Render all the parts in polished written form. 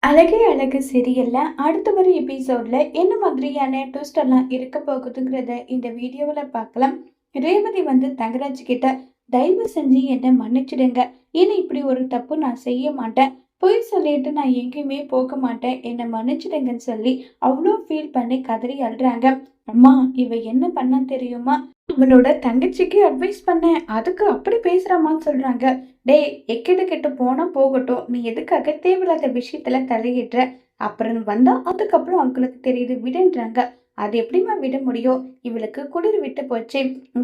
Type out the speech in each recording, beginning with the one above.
அழகே அழகு சீரியல்ல அடுத்த வர எபிசோட்ல என்ன மாதிரியான ட்விஸ்ட் எல்லாம் இருக்க போகுதுங்கிறத இந்த வீடியோல பார்க்கலாம். ரேவதி தங்கராஜ் கிட்ட தயவு செஞ்சு என்ன மன்னிச்சிடுங்க. இனி இப்படி ஒரு தப்பு நான் செய்ய மாட்டேன். பொய் சொல்லிட்டு நான் எங்கேயுமே போக மாட்டேன். என்ன மன்னிச்சிடுங்கன்னு சொல்லி அவ்வளோ ஃபீல் பண்ணி கதறி அழுறாங்க. அம்மா, இவ என்ன பண்ணா தெரியுமா? அவளோட தங்கச்சிக்கு அட்வைஸ் பண்ணேன். அதுக்கு அப்படி பேசுறாமான்னு சொல்றாங்க. டேய், எக்கெடு கெட்டு போனா போகட்டும். நீ எதுக்காக தேவையில்லாத விஷயத்துல தலையிடுற? அப்புறம் வந்தா அதுக்கப்புறம் அவங்களுக்கு தெரியுது விடுன்றாங்க. அது எப்படிம்மா விட முடியும்? இவளுக்கு குளிர் விட்டு போச்சு.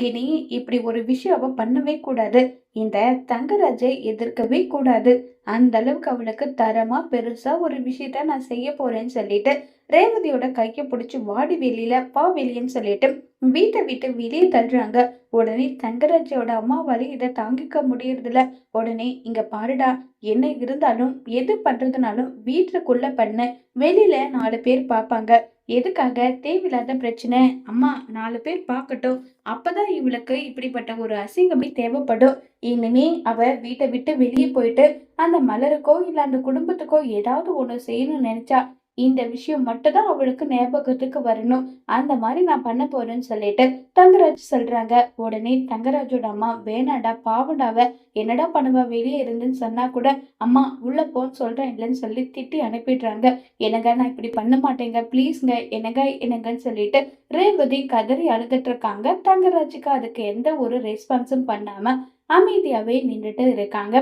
இனி இப்படி ஒரு விஷயம் அவ பண்ணவே கூடாது. இந்த தங்கராஜை எதிர்க்கவே கூடாது. அந்த அளவுக்கு அவளுக்கு தரமா பெருசா ஒரு விஷயத்த நான் செய்ய போறேன்னு சொல்லிட்டு ரேவதியோட கையை பிடிச்சி வாடி வெளியில பா வெளியன்னு சொல்லிட்டு வீட்டை விட்டு வெளியே தள்ளுறாங்க. உடனே தங்கராஜோட அம்மாவால இதை தாங்கிக்க முடியறதில்ல. உடனே இங்க பாருடா, என்ன இருந்தாலும் எது பண்றதுனாலும் வீட்டுக்குள்ள பண்ண, வெளியில 4 பேர் பார்ப்பாங்க. எதுக்காக தேவையில்லாத பிரச்சனை? அம்மா, 4 பேர் பார்க்கட்டும். அப்பதான் இவளுக்கு இப்படிப்பட்ட ஒரு அசிங்கமே தேவைப்படும். இனிமே அவ வீட்டை விட்டு வெளியே போயிட்டு அந்த மலருக்கோ இல்ல அந்த குடும்பத்துக்கோ ஏதாவது ஒண்ணு செய்யணும்னு நினைச்சா இந்த விஷயம் மட்டும் தான் அவளுக்கு ஞாபகத்துக்கு வரணும். அந்த மாதிரி நான் பண்ண போறேன்னு சொல்லிட்டு தங்கராஜ் சொல்றாங்க. உடனே தங்கராஜோட அம்மா, வேணாடா பாவண்டாவ, என்னடா பண்ணுவா வெளியே இருந்துன்னு சொன்னா கூட அம்மா உள்ள போன்னு சொல்றேன் இல்லைன்னு சொல்லி திட்டி அனுப்பிடுறாங்க. என்னங்க, நான் இப்படி பண்ண மாட்டேங்க, ப்ளீஸ்ங்க, என்னங்க என்னங்கன்னு சொல்லிட்டு ரேவதி கதறி அழுதுட்டு இருக்காங்க. தங்கராஜுக்கு அதுக்கு எந்த ஒரு ரெஸ்பான்ஸும் பண்ணாம அமைதியாவே நின்றுட்டு இருக்காங்க.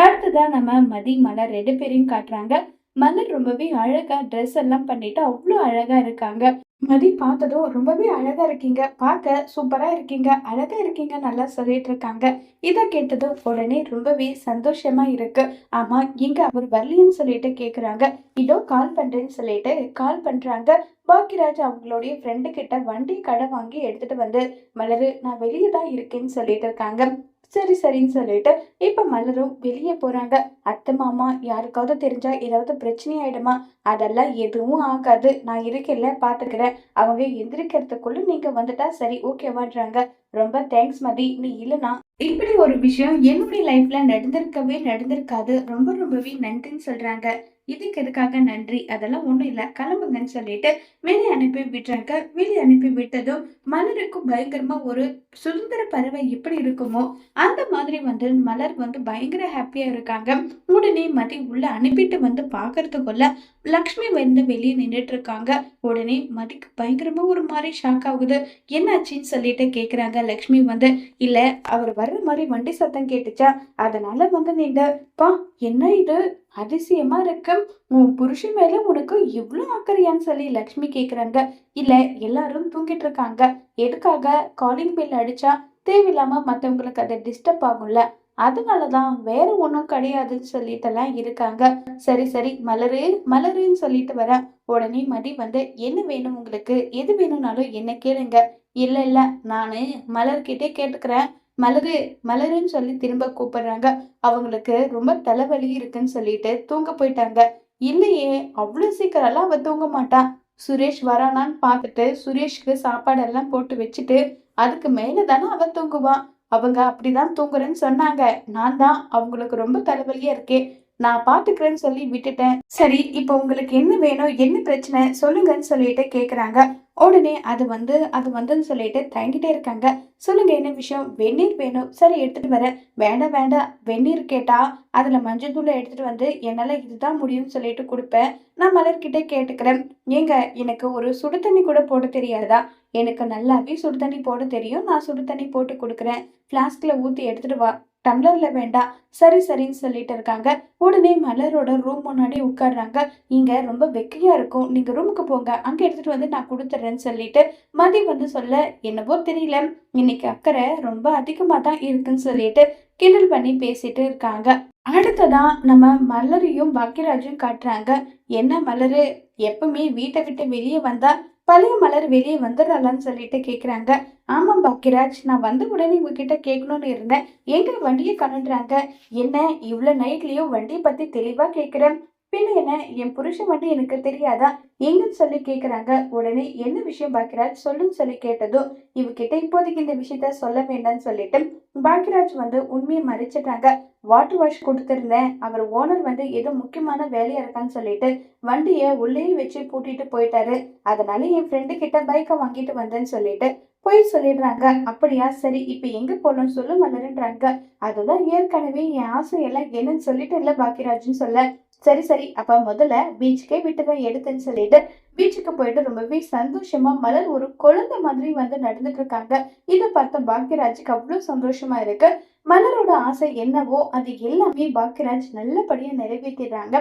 அடுத்ததான் நம்ம மதி மலர் 2 பேரையும் காட்டுறாங்க. மலர் ரொம்பவே அழகா ட்ரெஸ் எல்லாம் பண்ணிட்டு அவ்வளோ அழகா இருக்காங்க. மதி பார்த்ததும் ரொம்பவே அழகா இருக்கீங்க, பார்க்க சூப்பரா இருக்கீங்க, அழகா இருக்கீங்க நல்லா சொல்லிட்டு இருக்காங்க. இதை கேட்டதும் உடனே ரொம்பவே சந்தோஷமா இருக்கு. ஆமா, எங்க அவர் வரலைன்னு சொல்லிட்டு கேக்குறாங்க. இதோ கால் பண்றேன்னு சொல்லிட்டு கால் பண்றாங்க. பாக்கியராஜ் அவங்களுடைய ஃப்ரெண்டு கிட்ட வண்டி கடை வாங்கி எடுத்துட்டு மலரு, நான் வெளியே தான் இருக்கேன்னு சொல்லிட்டு இருக்காங்க. சரி சரின்னு சொல்லிட்டு இப்ப மலரும் வெளியே போறாங்க. அத்தை மாமா யாருக்காவது தெரிஞ்சா ஏதாவது பிரச்சனை ஆயிடுமா? அதெல்லாம் எதுவும் ஆகாது, நான் இருக்கேன்ல பாத்துக்கிறேன். அவங்க எந்திரிக்கிறதுக்குள்ள நீங்க வந்துட்டா சரி, ஓகேவான்றாங்க. ரொம்ப தேங்க்ஸ் மதி, நீ இல்லனா இப்படி ஒரு விஷயம் என்னுடைய லைஃப்ல நடந்திருக்காது. ரொம்பவே நன்றின்னு சொல்றாங்க. இதுக்கு எதுக்காக நன்றி? அதெல்லாம் ஒண்ணும் இல்ல, கிளம்புங்கன்னு சொல்லிட்டு வெளியே அனுப்பி விடுறாங்க. வெளியே அனுப்பி விட்டதும் மலருக்கும் பயங்கரமா ஒரு சுதந்திர பறவை எப்படி இருக்குமோ அந்த மாதிரி மலர் பயங்கர ஹாப்பியா இருக்காங்க. உடனே மதி உள்ள அனுப்பிட்டு பாக்குறதுக்குள்ள லக்ஷ்மி வெளியே நின்றுட்டு இருக்காங்க. உடனே மதிக்கு பயங்கரமா ஒரு மாதிரி ஷாக் ஆகுது. என்னாச்சுன்னு சொல்லிட்டு கேக்குறாங்க. லக்ஷ்மி இல்ல, அவர் வர்ற மாதிரி வண்டி சத்தம் கேட்டுச்சா, அதனால நின்ற. பா, என்ன இது அதிசயமா இருக்கு. உன் புருஷன் மேல உனக்கு இவ்வளவு அக்கறையான்னு சொல்லி லக்ஷ்மி கேக்குறாங்க. இல்ல, எல்லாரும் தூங்கிட்டு இருக்காங்க. எதுக்காக காலிங் பெல் அடிச்சா தேவையில்லாம மத்தவங்களுக்கு அதை டிஸ்டர்ப் ஆகும்ல, அதனாலதான், வேற ஒண்ணும் கிடையாதுன்னு சொல்லிட்டுலாம் இருக்காங்க. சரி சரி மலரு, மலருன்னு சொல்லிட்டு வர. உடனே மதி என்ன வேணும் உங்களுக்கு? எது வேணும்னாலும் என்ன கேளுங்க. இல்ல இல்ல, நானு மலர்கிட்டே கேட்டுக்கிறேன். மலரு, மலருன்னு சொல்லி திரும்ப கூப்பிடுறாங்க. அவங்களுக்கு ரொம்ப தலைவலி இருக்குன்னு சொல்லிட்டு தூங்க போயிட்டாங்க. இல்லையே, அவ்வளவு சீக்கிரம் எல்லாம் அவ தூங்க மாட்டா. சுரேஷ் வரானான்னு பார்த்துட்டு சுரேஷ்க்கு சாப்பாடெல்லாம் போட்டு வச்சுட்டு அதுக்கு மேல தானே அவ தூங்குவான். அவங்க அப்படிதான் தூங்குறேன்னு சொன்னாங்க. நான் தான் அவங்களுக்கு ரொம்ப தலைவலியா இருக்கே, நான் பாத்துக்கிறேன்னு சொல்லி விட்டுட்டேன். சரி, இப்போ உங்களுக்கு என்ன வேணும், என்ன பிரச்சனை சொல்லுங்கன்னு சொல்லிட்டு கேக்குறாங்க. உடனே அது வந்துன்னு சொல்லிட்டு தயங்கிட்டே இருக்காங்க. சொல்லுங்க, என்ன விஷயம்? வெந்நீர் வேணும். சரி, எடுத்துட்டு வரேன். வேண்டாம் வேண்டாம், வெந்நீர் கேட்டா அதுல மஞ்சள் தூளை எடுத்துட்டு என்னால இதுதான் முடியும்னு சொல்லிட்டு கொடுப்பேன். நான் மலர்கிட்ட கேட்டுக்கிறேன். ஏங்க, எனக்கு ஒரு சுடு தண்ணி கூட போட தெரியாதா? எனக்கு நல்லாவே சுடு தண்ணி போட தெரியும். நான் சுடு தண்ணி போட்டு கொடுக்குறேன். பிளாஸ்க்ல ஊத்தி எடுத்துட்டு வா, டம்ளர்ல வேண்டாம். சரி சரின்னு சொல்லிட்டு இருக்காங்க. உடனே மலரோட ரூம் முன்னாடி உட்கார்றாங்க. இங்க ரொம்ப வெக்கையா இருக்கும், நீங்க ரூமுக்கு போங்க, அங்க எடுத்துட்டு நான் கொடுத்துட்றேன்னு சொல்லிட்டு மதி சொல்ல, என்னவோ தெரியல, இன்னைக்கு அக்கறை ரொம்ப அதிகமா தான் இருக்குன்னு சொல்லிட்டு கிண்டல் பண்ணி பேசிட்டு இருக்காங்க. அடுத்ததான் நம்ம மலரையும் பாக்கியராஜும் காட்டுறாங்க. என்ன மலரு, எப்பவுமே வீட்டை விட்டு வெளியே வந்தா பழைய மலர் வெளியே வந்துடுறாளான்னு சொல்லிட்டு கேக்குறாங்க. ஆமா பாக்கியராஜ், நான் உடனே உங்ககிட்ட கேட்கணும்னு இருந்தேன். எங்க வண்டியை கலண்டுறாங்க? என்ன இவ்வளவு நைட்லயும் வண்டியை பத்தி தெளிவா கேக்குறேன்? பின்ன என்ன, என் புருஷன் வந்து எனக்கு தெரியாதா எங்கன்னு சொல்லி கேக்குறாங்க. உடனே என்ன விஷயம் பாக்கியராஜ் சொல்லுன்னு சொல்லி கேட்டதும், இவகிட்ட இப்போதைக்கு இந்த விஷயத்த சொல்ல வேண்டாம்னு சொல்லிட்டு பாக்கியராஜ் வந்து உண்மையை மறைச்சிட்டாங்க. வாட்டர் வாஷ் கொடுத்திருந்தேன், அவர் ஓனர் வந்து ஏதோ முக்கியமான வேலையா இருக்கான்னு சொல்லிட்டு வண்டிய உள்ளேயே வச்சு பூட்டிட்டு போயிட்டாரு. அதனால என் ஃப்ரெண்டு கிட்ட பைக்கை வாங்கிட்டு வந்தேன்னு சொல்லிட்டு போய் சொல்லிடுறாங்க. அப்படியா, சரி இப்ப எங்க போலாம் சொல்லு மலருன்றாங்க. அதுதான் ஏற்கனவே என் ஆசையெல்லாம் என்னன்னு சொல்லிட்டு இல்ல பாக்கியராஜ்னு சொல்ல, சரி சரி அப்ப முதல்ல பீச்சுக்கே விட்டுதான் எடுத்தேன்னு சொல்லிட்டு பீச்சுக்கு போயிட்டு ரொம்பவே சந்தோஷமா மலர் ஒரு குழந்தை மாதிரி வந்து நடந்துட்டு இருக்காங்க. இதை பார்த்த பாக்கியராஜுக்கு அவ்வளவு சந்தோஷமா இருக்கு. மலரோட ஆசை என்னவோ அது எல்லாமே பாக்கியராஜ் நல்லபடியா நிறைவேற்றிடுறாங்க.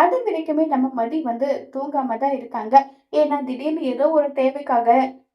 அது வரைக்குமே நம்ம மதி வந்து தூங்காம தான் இருக்காங்க. ஏன்னா திடீர்னு ஏதோ ஒரு தேவைக்காக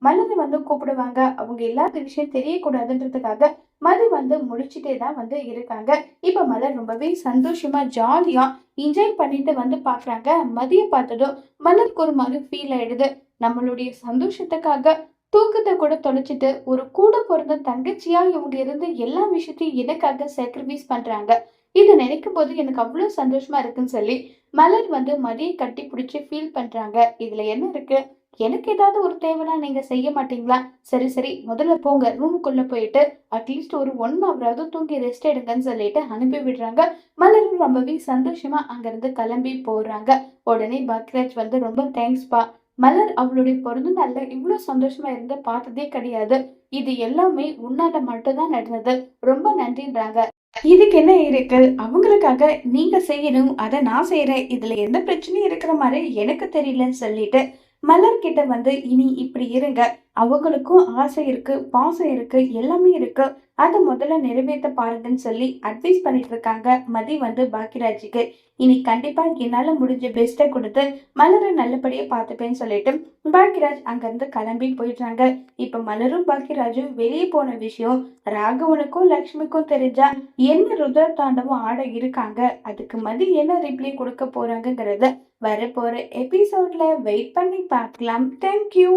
மலரை வந்து கூப்பிடுவாங்க. அவங்க இல்லாத விஷயம் தெரியக்கூடாதுன்றதுக்காக மதி வந்து முடிச்சுட்டே தான் வந்து இருக்காங்க. இப்ப மலர் ரொம்பவே சந்தோஷமா ஜாலியா என்ஜாய் பண்ணிட்டு வந்து பாக்குறாங்க. மதிய பார்த்ததும் மலருக்கு ஒரு மாதிரி ஃபீல் ஆயிடுது. நம்மளுடைய சந்தோஷத்துக்காக தூக்கத்தை கூட தொலைச்சிட்டு ஒரு கூட பிறந்த தங்கச்சியா இவங்க இருந்து எல்லா விஷயத்தையும் எனக்காக சாக்ரிஃபைஸ் பண்றாங்க. இதை நினைக்கும் போது எனக்கு அவ்வளவு சந்தோஷமா இருக்குன்னு சொல்லி மலர் வந்து மதியை கட்டி பிடிச்சி ஃபீல் பண்றாங்க. இதுல என்ன இருக்கு, எனக்கு ஏதாவது ஒரு தேவைன்னா நீங்க செய்ய மாட்டீங்களா? சரி சரி முதல்ல போங்க ரூமுக்குள்ள போயிட்டு அட்லீஸ்ட் ஒரு 1 ஹவராவது தூங்கி ரெஸ்ட் எடுங்கன்னு சொல்லிட்டு அனுப்பி விடுறாங்க. மலரும் ரொம்பவே சந்தோஷமா அங்கிருந்து கிளம்பி போறாங்க. உடனே பக்ராஜ் வந்து ரொம்ப தேங்க்ஸ்பா, மலர் அவளுடைய பிறந்த நாள்ல இவ்வளவு சந்தோஷமா இருந்து பார்த்ததே கிடையாது. இது எல்லாமே உன்னால மட்டும்தான் நடந்தது, ரொம்ப நன்றின்றாங்க. இதுக்கு என்ன இருக்கு, அவங்களுக்காக நீங்க செய்யணும், அதை நான் செய்யறேன், இதுல எந்த பிரச்சனையும் இருக்கிற மாதிரி எனக்கு தெரியலன்னு சொல்லிட்டு மலர் கிட்ட வந்து இனி இப்படி இருங்க, அவங்களுக்கும் ஆசை இருக்கு, பாசம் இருக்கு, எல்லாமே இருக்கு, அதை முதல்ல நிறைவேற்ற பாருங்கன்னு சொல்லி அட்வைஸ் பண்ணிட்டு இருக்காங்க மதி வந்து பாக்கியராஜுக்கு. இனி கண்டிப்பா என்னால முடிஞ்ச பெஸ்ட்டை கொடுத்து மலரை நல்லபடியா பார்த்துப்பேன்னு சொல்லிட்டு பாக்கியராஜ் அங்கிருந்து கிளம்பி போயிடுறாங்க. இப்ப மலரும் பாக்கியராஜும் வெளியே போன விஷயம் ராகவனுக்கும் லக்ஷ்மிக்கும் தெரிஞ்சா என்ன ருத்ர தாண்டவம் ஆட இருக்காங்க, அதுக்கு மதி என்ன ரிப்ளை கொடுக்க போறாங்கிறத வரப்போற எபிசோட்ல வெயிட் பண்ணி பார்க்கலாம். தேங்க்யூ.